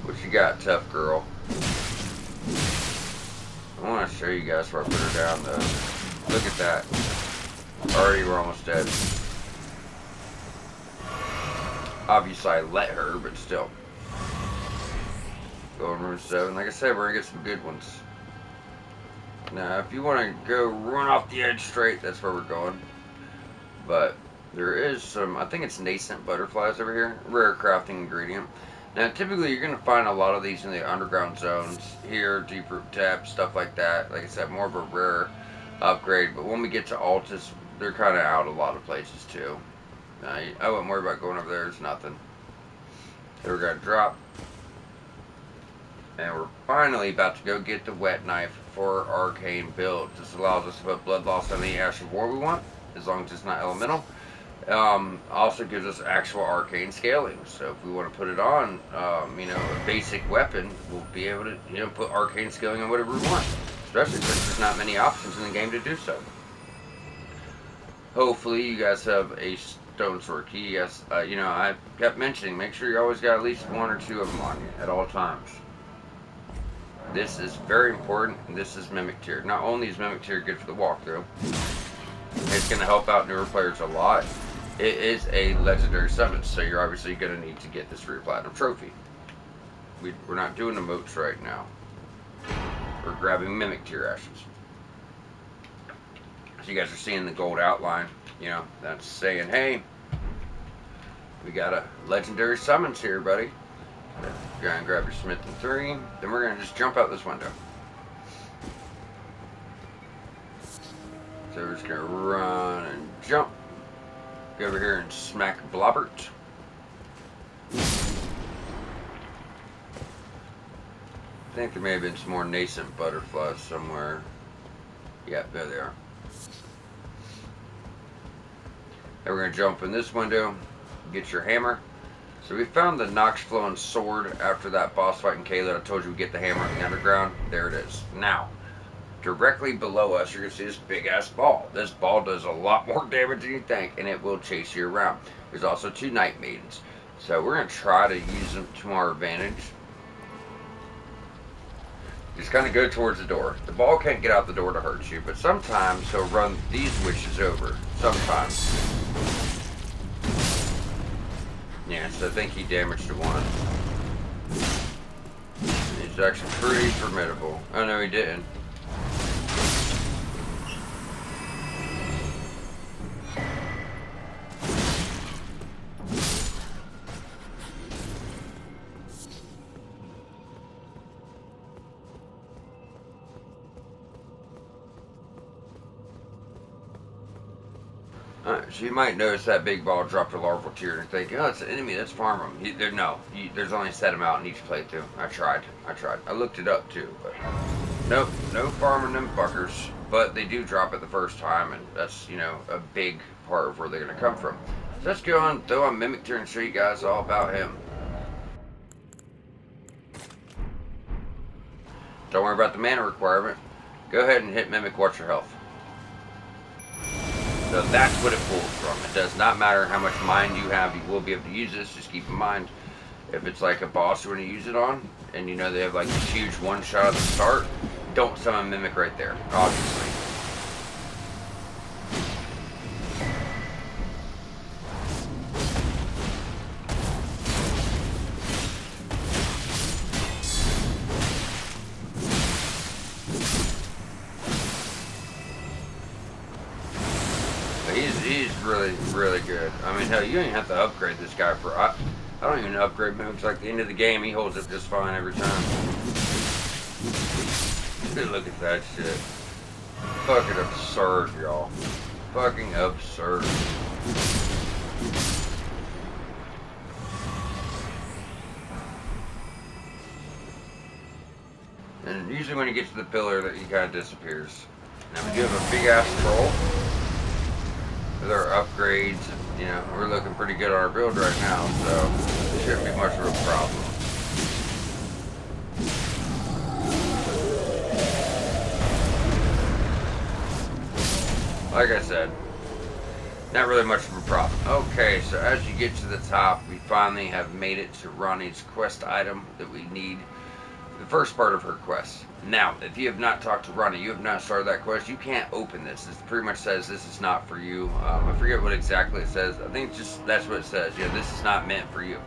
What you got, tough girl? I want to show you guys where I put her down, though. Look at that. Already we're almost dead. Obviously I let her, but still. Go in room 7. Like I said, we're going to get some good ones. Now, if you want to go run off the edge straight, that's where we're going. But there is some, I think it's nascent butterflies over here. Rare crafting ingredient. Now, typically, you're going to find a lot of these in the underground zones. Here, deep root taps, stuff like that. Like I said, more of a rare upgrade. But when we get to Altus, they're kind of out a lot of places too. I wouldn't worry about going over there. There's nothing. So we're gonna drop, and we're finally about to go get the wet knife for our arcane build. This allows us to put blood loss on the Ash of War we want, as long as it's not elemental. Also gives us actual arcane scaling. So if we want to put it on, a basic weapon, we'll be able to, put arcane scaling on whatever we want. Especially since there's not many options in the game to do so. Hopefully you guys have a stone sword key. Yes, I kept mentioning, make sure you always got at least 1 or 2 of them on you at all times. This is very important, and this is Mimic Tier. Not only is Mimic Tier good for the walkthrough, it's going to help out newer players a lot. It is a legendary summon, so you're obviously going to need to get this for your Platinum Trophy. We're not doing emotes right now. We're grabbing Mimic Tier ashes. So you guys are seeing the gold outline. That's saying, hey, we got a legendary summons here, buddy. Go and grab your Smith and 3. Then we're going to just jump out this window. So we're just going to run and jump. Go over here and smack Blobbert. I think there may have been some more nascent butterflies somewhere. Yeah, there they are. Then we're going to jump in this window, get your hammer. So we found the Nox Flowing Sword after that boss fight in Caelid. I told you we get the hammer in the underground. There it is. Now, directly below us, you're going to see this big-ass ball. This ball does a lot more damage than you think, and it will chase you around. There's also 2 Night Maidens. So we're going to try to use them to our advantage. Just kind of go towards the door. The ball can't get out the door to hurt you, but sometimes he'll run these witches over. Sometimes. Yeah, so I think he damaged 1. He's actually pretty formidable. Oh no, he didn't. So you might notice that big ball dropped a larval tier and think, oh, it's an enemy, let's farm them. There's only a set amount in each playthrough. I tried. I looked it up too, but nope, no farming them fuckers. But they do drop it the first time, and that's, a big part of where they're going to come from. So let's go on, throw on Mimic Tier and show you guys all about him. Don't worry about the mana requirement. Go ahead and hit Mimic, watch your health. So that's what it pulls from. It does not matter how much mind you have, you will be able to use this. Just keep in mind, if it's like a boss you want to use it on, and they have like this huge one shot at the start, don't summon Mimic right there, obviously. He's really good. I mean, hell, you don't even have to upgrade this guy for... I don't even upgrade Mimics like the end of the game. He holds up just fine every time. Look at that shit. Fucking absurd, y'all. Fucking absurd. And usually when you get to the pillar, that he kind of disappears. Now we do have a big ass troll with our upgrades, and we're looking pretty good on our build right now, so it shouldn't be much of a problem. Like I said, not really much of a problem. Okay, so as you get to the top, we finally have made it to Ronnie's quest item that we need. The first part of her quest. Now, if you have not talked to Ronnie, you have not started that quest, you can't open this. It pretty much says this is not for you. I forget what exactly it says. I think just that's what it says. Yeah, this is not meant for you.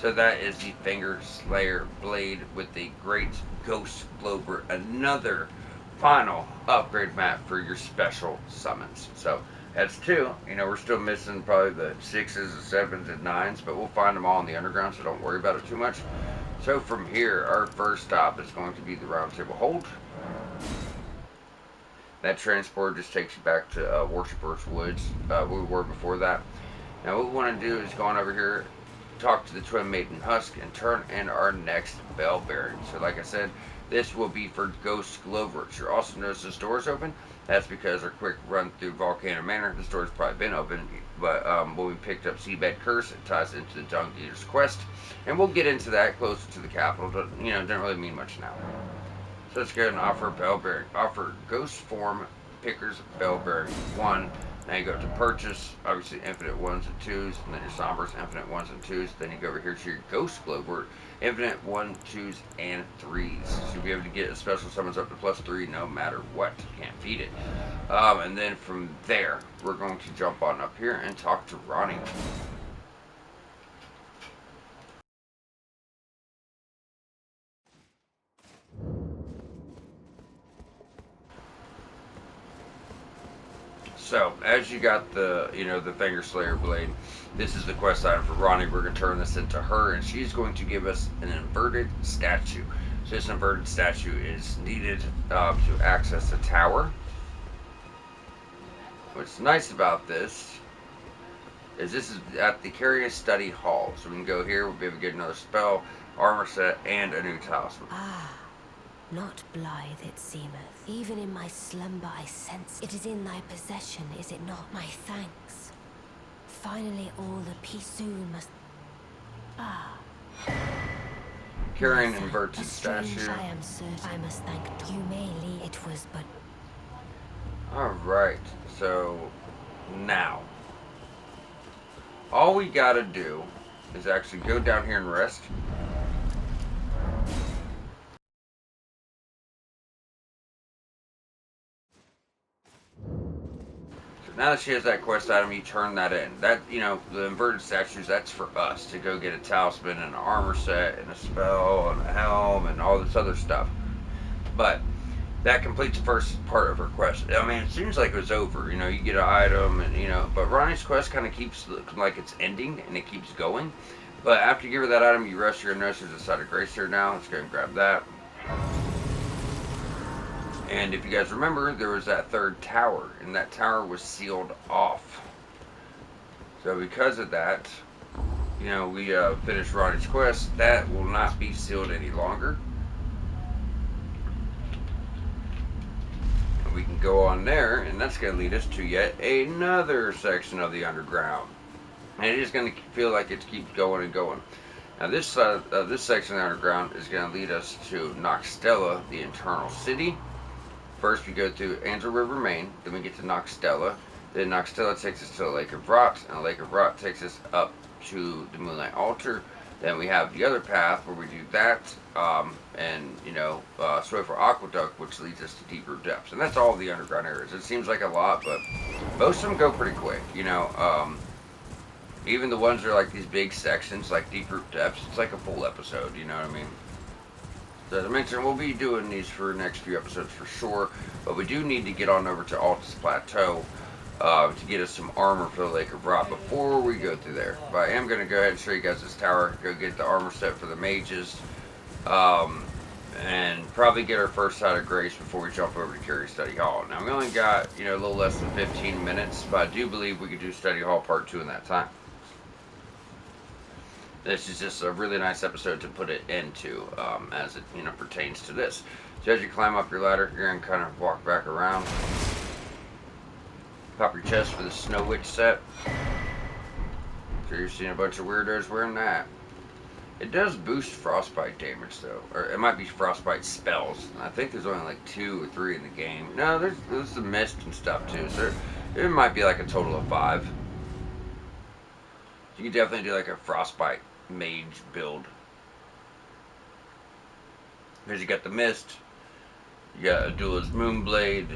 So that is the Finger Slayer Blade with the Great Ghost Blower. Another final upgrade map for your special summons. So that's 2. We're still missing probably the 6s, the 7s, and 9s, but we'll find them all in the underground, so don't worry about it too much. So from here, our first stop is going to be the Round Table Hold. That transport just takes you back to Worshipper's Woods, where we were before that. Now what we want to do is go on over here, talk to the Twin Maiden Husk, and turn in our next bell bearing. So like I said, this will be for Ghost Gloverts. You'll also notice the door's open. That's because our quick run through Volcano Manor, the store's probably been open, but when we picked up Seabed Curse, it ties into the Dung Eater's quest, and we'll get into that closer to the capital, but, doesn't really mean much now. So let's go ahead and offer bell bearing, offer Ghost Form Pickers bell bearing 1. Now you go to purchase, obviously infinite 1s and 2s, and then your Sombers, infinite 1s and 2s. Then you go over here to your Ghost Glover, infinite 1, 2s, and 3s. So you'll be able to get a special summons up to +3 no matter what. You can't beat it. And then from there, we're going to jump on up here and talk to Ronnie. So, as you got the, the Finger Slayer Blade, this is the quest item for Ronnie. We're going to turn this into her, and she's going to give us an inverted statue. So this inverted statue is needed to access the tower. What's nice about this is at the Curious Study Hall. So we can go here, we'll be able to get another spell, armor set, and a new talisman. Not blithe it seemeth. Even in my slumber I sense it is in thy possession, is it not? My thanks. Finally all the peace soon must... Carrying an inverted statue. I am certain I must thank you. May leave. It was but... Alright, so now all we gotta do is actually go down here and rest. Now that she has that quest item, you turn that in. That, the inverted statues, that's for us to go get a talisman and an armor set and a spell and a helm and all this other stuff. But that completes the first part of her quest. I mean, it seems like it was over. You get an item and, but Ronnie's quest kind of keeps looking like it's ending and it keeps going. But after you give her that item, you rest your notes. There's a side of grace here now. Let's go and grab that. And if you guys remember, there was that third tower, and that tower was sealed off. So because of that, we finished Ronnie's quest. That will not be sealed any longer. And we can go on there, and that's going to lead us to yet another section of the underground. And it is going to feel like it keeps going and going. Now this section of the underground is going to lead us to Noxtella, the Eternal City. First we go through Angel River, Maine, then we get to Noxtella. Then Noxtella takes us to the Lake of Rot, and the Lake of Rot takes us up to the Moonlight Altar. Then we have the other path where we do that, and Swiffer Aqueduct, which leads us to Deeper Depths. And that's all the underground areas. It seems like a lot, but most of them go pretty quick, Even the ones that are like these big sections, like Deeper Depths, it's like a full episode, you know what I mean? As I mentioned, we'll be doing these for the next few episodes for sure, but we do need to get on over to Altus Plateau to get us some armor for the Lake of Rot before we go through there. But I am going to go ahead and show you guys this tower, go get the armor set for the mages, and probably get our first side of grace before we jump over to Curious Study Hall. Now, we only got, a little less than 15 minutes, but I do believe we could do Study Hall Part 2 in that time. This is just a really nice episode to put it into, as it, pertains to this. So as you climb up your ladder, you're going to kind of walk back around. Pop your chest for the Snow Witch set. So you're seeing a bunch of weirdos wearing that. It does boost frostbite damage, though. Or it might be frostbite spells. I think there's only like 2 or 3 in the game. No, there's some mist and stuff, too. So it might be like a total of 5. You can definitely do like a frostbite mage build. Because you got the mist, you got Adula's Moonblade,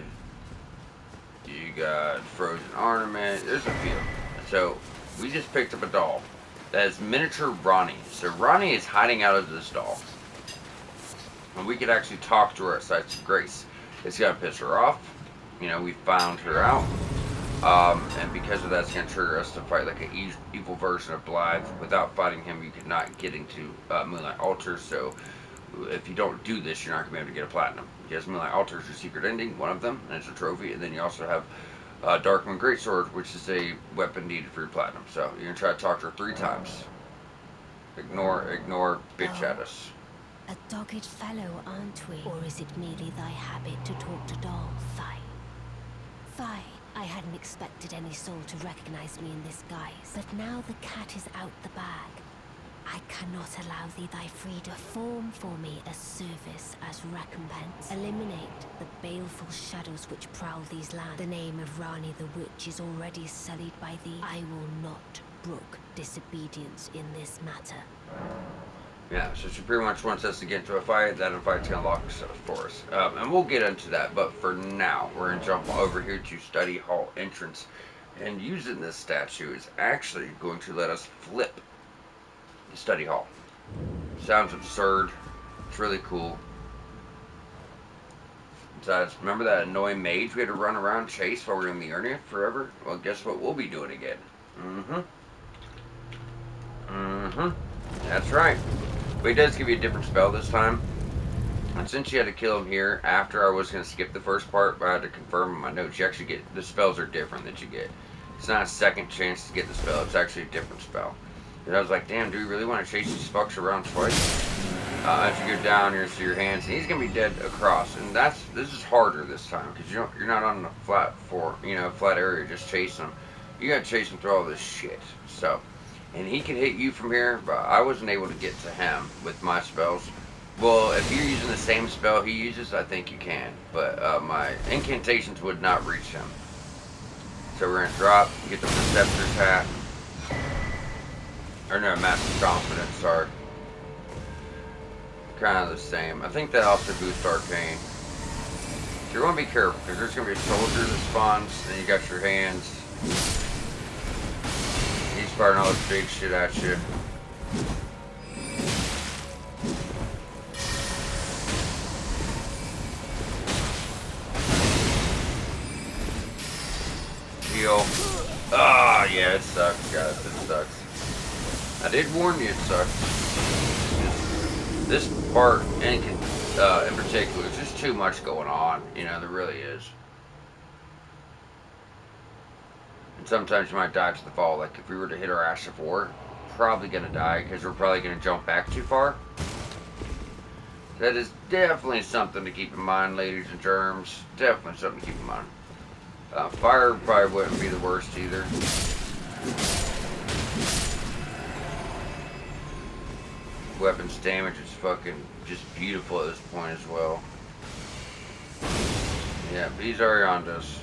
you got Frozen Ornament, there's a few. So we just picked up a doll that is miniature Ronnie. So Ronnie is hiding out of this doll. And we could actually talk to her at Sites of Grace. It's gonna piss her off. We found her out. And because of that, it's going to trigger us to fight like an evil version of Blythe. Without fighting him, you could not get into Moonlight Altar. So if you don't do this, you're not going to be able to get a platinum. Guess Melee Altars your secret ending, one of them, and it's a trophy. And then you also have Darkmoon Greatsword, which is a weapon needed for your platinum. So you're gonna try to talk to her 3 times. Ignore, bitch at us. A dogged fellow, aren't we? Or is it merely thy habit to talk to dolls? Fine. I hadn't expected any soul to recognize me in this guise. But now the cat is out the bag. I cannot allow thee thy freedom. Perform for me a service as recompense. Eliminate the baleful shadows which prowl these lands. The name of Rani the Witch is already sullied by thee. I will not brook disobedience in this matter. Yeah, so she pretty much wants us to get into a fight. That fight's gonna unlock stuff for us. And we'll get into that, but for now, we're gonna jump over here to Study Hall entrance. And using this statue is actually going to let us flip the Study Hall. Sounds absurd. It's really cool. Besides, remember that annoying mage we had to run around chase while we were in the Urnia forever? Well, guess what we'll be doing again. That's right. But he does give you a different spell this time. And since you had to kill him here, after I was going to skip the first part, but I had to confirm in my notes, you actually get, the spells are different that you get. It's not a second chance to get the spell, it's actually a different spell. And I was like, damn, do we really want to chase these fucks around twice? As you go down, you're going to see your hands, and he's going to be dead across. And this is harder this time, because you're not on a flat area just chasing him. You got to chase him through all this shit. So, and he can hit you from here, but I wasn't able to get to him with my spells. Well, if you're using the same spell he uses, I think you can. But my incantations would not reach him. So we're going to drop, get the Preceptor's hat. Or no, Master Confidence, sorry. Kind of the same. I think that also boosts Arcane. So you're going to be careful, because there's going to be a soldier that spawns, and you got your hands. He's firing all this big shit at you. Heal. Ah, yeah, it sucks, guys. It sucks. I did warn you, it sucks. This part in particular is just too much going on. You know, there really is. And sometimes you might die to the fall. Like if we were to hit our Ash of War, probably gonna die because we're probably gonna jump back too far. That is definitely something to keep in mind, ladies and germs. Definitely something to keep in mind. Fire probably wouldn't be the worst either. Weapons damage is fucking just beautiful at this point as well. Yeah, but he's already on us.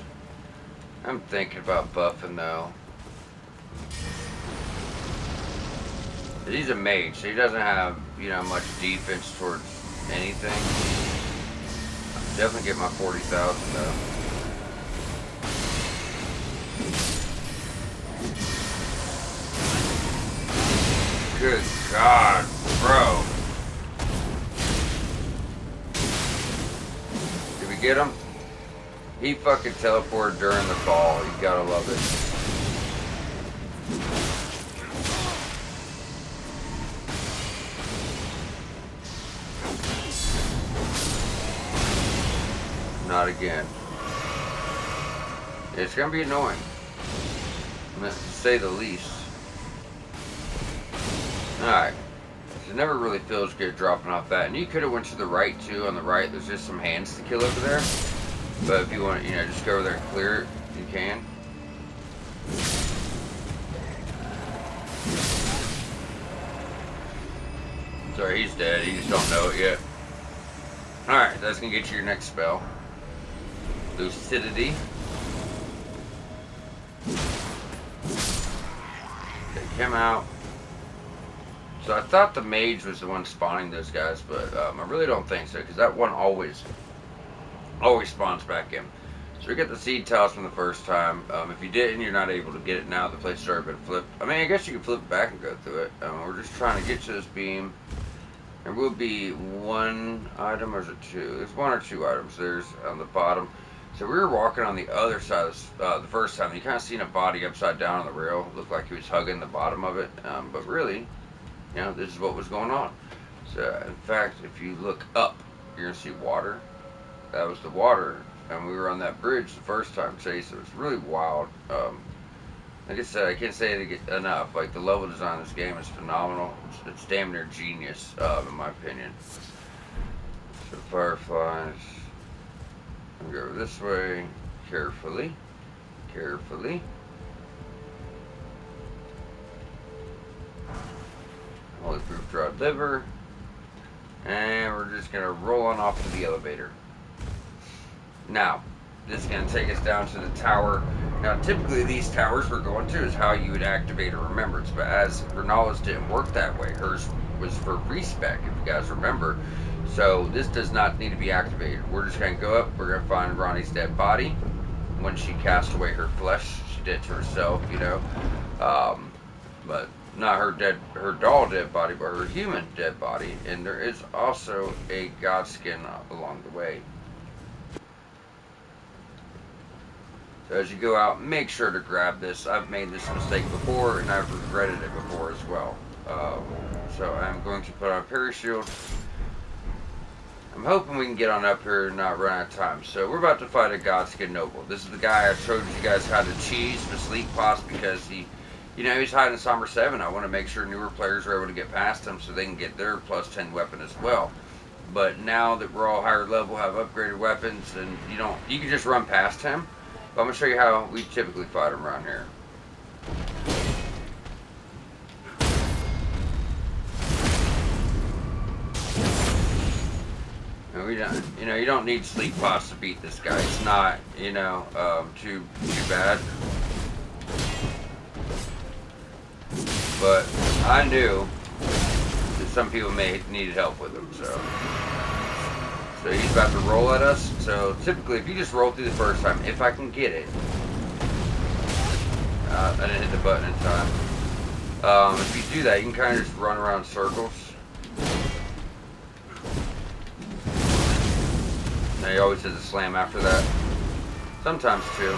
I'm thinking about buffing though. He's a mage, so he doesn't have, you know, much defense towards anything. Definitely get my 40,000 though. Good God, bro. Did we get him? He fucking teleported during the fall. You gotta love it. Not again. It's gonna be annoying, to say the least. Alright. It never really feels good dropping off that. And you could have went to the right too. On the right, there's just some hands to kill over there. But if you want, you know, just go over there and clear it, you can. Sorry, he's dead. You just don't know it yet. Alright, that's going to get you your next spell. Lucidity. Take him out. So I thought the mage was the one spawning those guys, but I really don't think so, because that one always spawns back in. So we get the seed tiles from the first time. If you didn't, you're not able to get it now. The place has already been flipped. I mean, I guess you can flip it back and go through it. We're just trying to get to this beam. There will be one item, or is it two? There's one or two items. There's on the bottom. So we were walking on the other side of the first time. You kind of seen a body upside down on the rail. It looked like he was hugging the bottom of it. But really, you know, this is what was going on. So, in fact, if you look up, you're going to see water. that was the water, and we were on that bridge the first time, Chase. It was really wild. Like I said, I can't say it enough. Like, the level design of this game is phenomenal. It's damn near genius, in my opinion. So, fireflies. I'll go this way, carefully. Carefully. Holy proof dried liver. And we're just going to roll on off to the elevator. Now, this is going to take us down to the tower. Now, typically these towers we're going to is how you would activate a remembrance. But as Renala's didn't work that way, hers was for respec, if you guys remember. So this does not need to be activated. We're just going to go up. We're going to find Ronnie's dead body. When she cast away her flesh, she did to herself, you know. But not her doll dead body, but her human dead body. And there is also a god skin along the way. So as you go out, make sure to grab this. I've made this mistake before, and I've regretted it before as well. So I'm going to put on a parashield. I'm hoping we can get on up here and not run out of time. So we're about to fight a Godskin Noble. This is the guy I showed you guys how to cheese the sleep pots because he, you know, he's hiding in Somber 7. I want to make sure newer players are able to get past him so they can get their plus 10 weapon as well. But now that we're all higher level, have upgraded weapons, and you can just run past him. But I'm going to show you how we typically fight him around here. You don't need sleep pots to beat this guy. It's not, too bad. But I knew that some people may needed help with him, so he's about to roll at us. So typically, if you just roll through the first time, if I can get it, I didn't hit the button in time. If you do that, you can kind of just run around circles. Now he always has a slam after that. Sometimes two.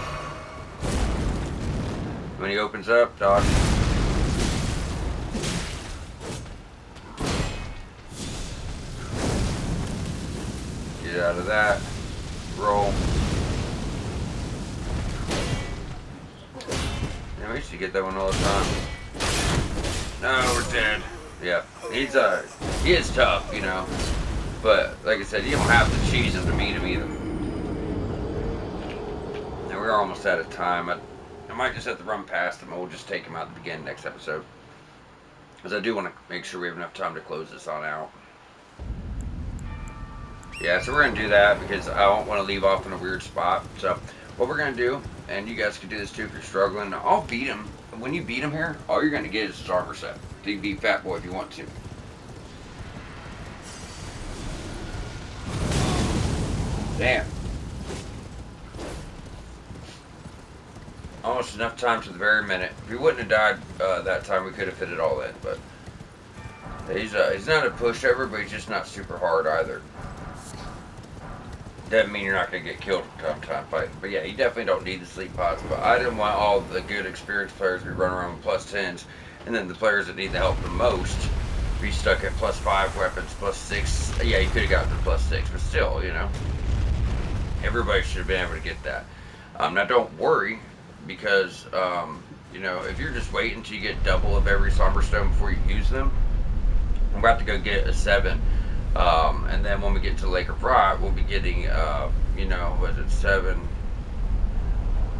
When he opens up, dodge. Get out of that. Roll. Yeah, we used to get that one all the time. No, we're dead. Yeah, he is tough, you know. But, like I said, you don't have to cheese him to beat him either. Now, we're almost out of time. I might just have to run past him, and we'll just take him out at the beginning next episode. Because I do want to make sure we have enough time to close this on out. Yeah, so we're going to do that because I don't want to leave off in a weird spot. So, what we're going to do, and you guys can do this too if you're struggling, I'll beat him. When you beat him here, all you're going to get is his armor set. So you can beat Fat Boy if you want to. Damn. Almost enough time to the very minute. If he wouldn't have died that time, we could have fit it all in. But he's not a pushover, but he's just not super hard either. Doesn't mean you're not going to get killed from time fighting. But yeah, you definitely don't need the sleep pods. But I didn't want all the good experienced players to be running around with plus 10s. And then the players that need the help the most be stuck at plus 5 weapons, plus 6. Yeah, you could have gotten to plus 6, but still, you know. Everybody should have been able to get that. Now, don't worry, because, if you're just waiting until you get double of every Somber Stone before you use them, I'm about to go get a 7. And then when we get to Lake of Rot, we'll be getting, 7?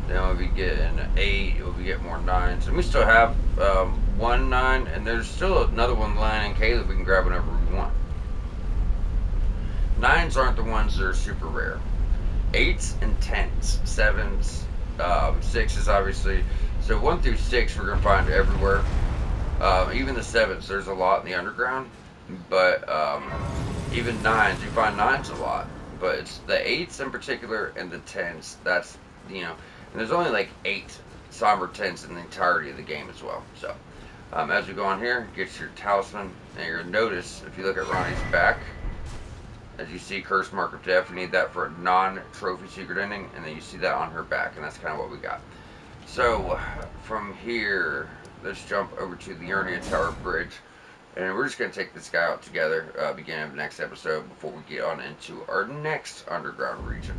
Then we'll be getting 8. We'll be getting more 9s. And we still have 1 9, and there's still another one lying in Caleb we can grab whenever we want. 9s aren't the ones that are super rare. 8s and 10s, 7s, 6s obviously. So 1 through 6 we're gonna find everywhere. Even the 7s, there's a lot in the underground. But even 9s, you find 9s a lot. But it's the 8s in particular and the 10s. That's and there's only like 8 somber 10s in the entirety of the game as well. So as we go on here, get your talisman, and you're gonna notice if you look at Ronnie's back. As you see, Curse Mark of Death, we need that for a non-trophy secret ending, and then you see that on her back, and that's kind of what we got. So, from here, let's jump over to the Urnia Tower Bridge. And we're just going to take this guy out together, beginning of the next episode, before we get on into our next underground region.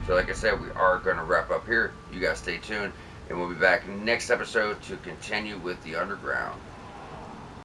So like I said, we are going to wrap up here. You guys stay tuned, and we'll be back next episode to continue with the underground.